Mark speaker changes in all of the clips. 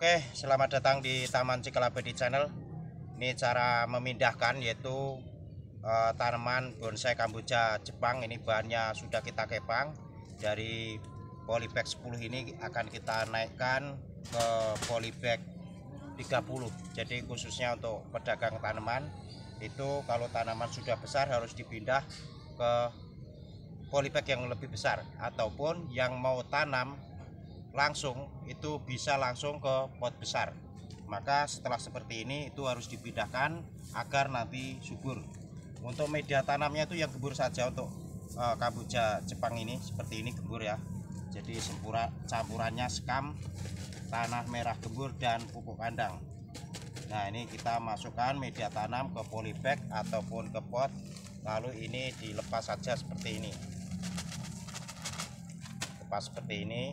Speaker 1: Oke, selamat datang di Taman Cikalabadi Channel. Ini cara memindahkan yaitu tanaman bonsai kamboja Jepang. Ini bahannya sudah kita kepang. Dari polybag 10 ini akan kita naikkan ke polybag 30. Jadi khususnya untuk pedagang tanaman itu kalau tanaman sudah besar harus dipindah ke polybag yang lebih besar, ataupun yang mau tanam langsung itu bisa langsung ke pot besar. Maka setelah seperti ini itu harus dipindahkan agar nanti subur. Untuk media tanamnya itu yang gembur saja. Untuk kamboja Jepang ini seperti ini gembur ya. Jadi campurannya sekam, tanah merah gembur dan pupuk kandang. Nah, ini kita masukkan media tanam ke polybag ataupun ke pot, lalu ini dilepas saja seperti ini. Lepas seperti ini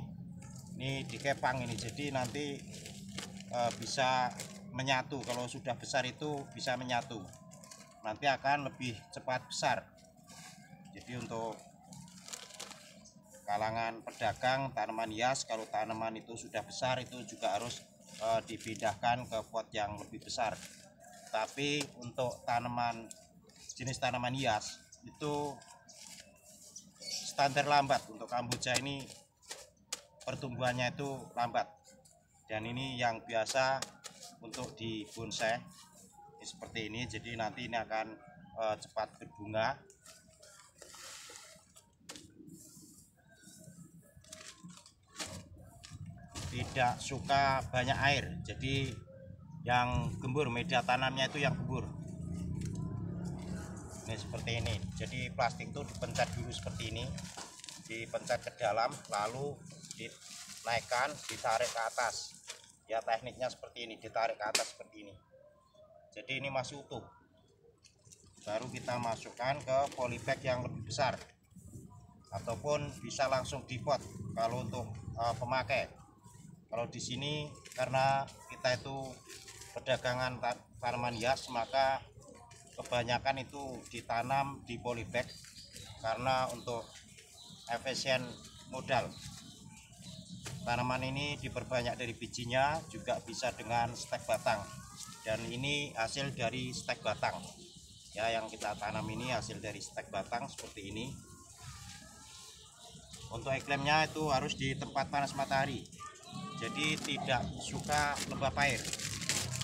Speaker 1: dikepang ini, jadi nanti bisa menyatu. Kalau sudah besar itu bisa menyatu, nanti akan lebih cepat besar. Jadi untuk kalangan pedagang tanaman hias, kalau tanaman itu sudah besar itu juga harus dipindahkan ke pot yang lebih besar. Tapi untuk jenis tanaman hias itu standar lambat. Untuk kamboja ini pertumbuhannya itu lambat, dan ini yang biasa untuk di bonsai seperti ini. Jadi nanti ini akan cepat berbunga. Tidak suka banyak air, jadi yang gembur, media tanamnya itu yang gembur. Ini seperti ini. Jadi plastik itu dipencet dulu seperti ini, dipencet ke dalam, lalu dinaikkan, ditarik ke atas ya. Tekniknya seperti ini, ditarik ke atas seperti ini. Jadi ini masih utuh, baru kita masukkan ke polybag yang lebih besar, ataupun bisa langsung di pot kalau untuk pemakai. Kalau di sini karena kita itu perdagangan tanaman hias, maka kebanyakan itu ditanam di polybag karena untuk efisien modal. Tanaman ini diperbanyak dari bijinya, juga bisa dengan stek batang, dan ini hasil dari stek batang ya. Yang kita tanam ini hasil dari stek batang seperti ini. Untuk iklimnya itu harus di tempat panas matahari, jadi tidak suka lembab air.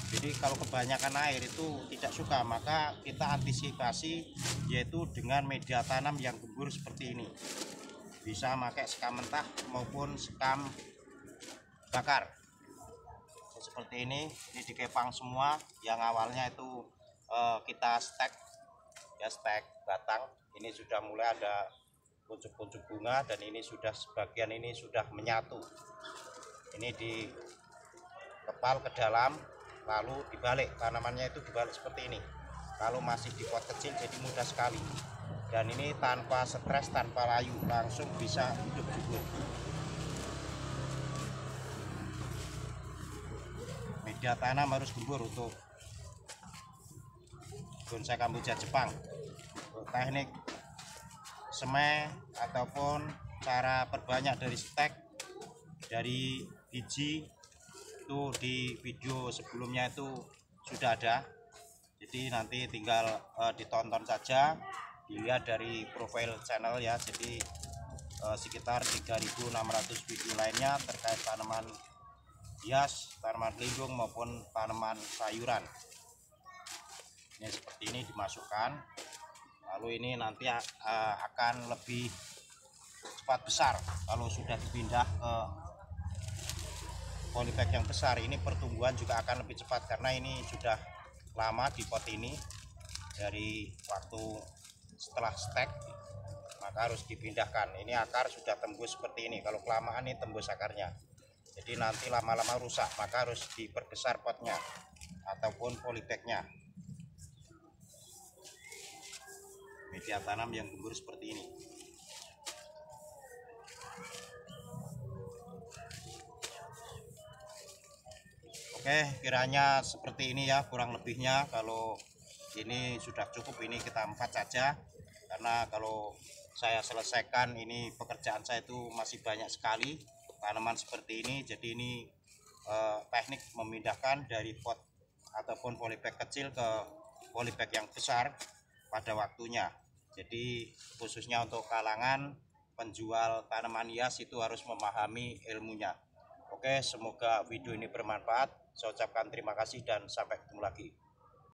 Speaker 1: Jadi kalau kebanyakan air itu tidak suka, maka kita antisipasi yaitu dengan media tanam yang gembur seperti ini. Bisa pakai sekam mentah maupun sekam bakar seperti ini dikepang semua. Yang awalnya itu kita stek ya, stek batang. Ini sudah mulai ada pucuk-pucuk bunga, dan ini sudah sebagian ini sudah menyatu. Ini dikepal ke dalam, lalu dibalik. Tanamannya itu dibalik seperti ini. Kalau masih di pot kecil jadi mudah sekali, dan ini tanpa stres, tanpa layu, langsung bisa hidup subur. Media tanam harus gembur untuk bonsai kamboja Jepang. Untuk teknik semai ataupun cara perbanyak dari stek, dari biji, itu di video sebelumnya itu sudah ada. Jadi nanti tinggal ditonton saja, dilihat dari profil channel ya. Jadi sekitar 3.600 video lainnya terkait tanaman hias, tanaman pelindung maupun tanaman sayuran. Ini seperti ini dimasukkan, lalu ini nanti akan lebih cepat besar kalau sudah dipindah ke polybag yang besar. Ini pertumbuhan juga akan lebih cepat karena ini sudah lama di pot ini, dari waktu setelah stek, maka harus dipindahkan. Ini akar sudah tembus seperti ini. Kalau kelamaan ini tembus akarnya, jadi nanti lama-lama rusak, maka harus diperbesar potnya ataupun polybagnya. Media tanam yang gembur seperti ini. Oke, kiranya seperti ini ya kurang lebihnya. Kalau ini sudah cukup, ini kita 4 saja, karena kalau saya selesaikan ini pekerjaan saya itu masih banyak sekali tanaman seperti ini. Jadi ini teknik memindahkan dari pot ataupun polybag kecil ke polybag yang besar pada waktunya. Jadi khususnya untuk kalangan penjual tanaman hias itu harus memahami ilmunya. Oke, semoga video ini bermanfaat. Saya ucapkan terima kasih dan sampai ketemu lagi.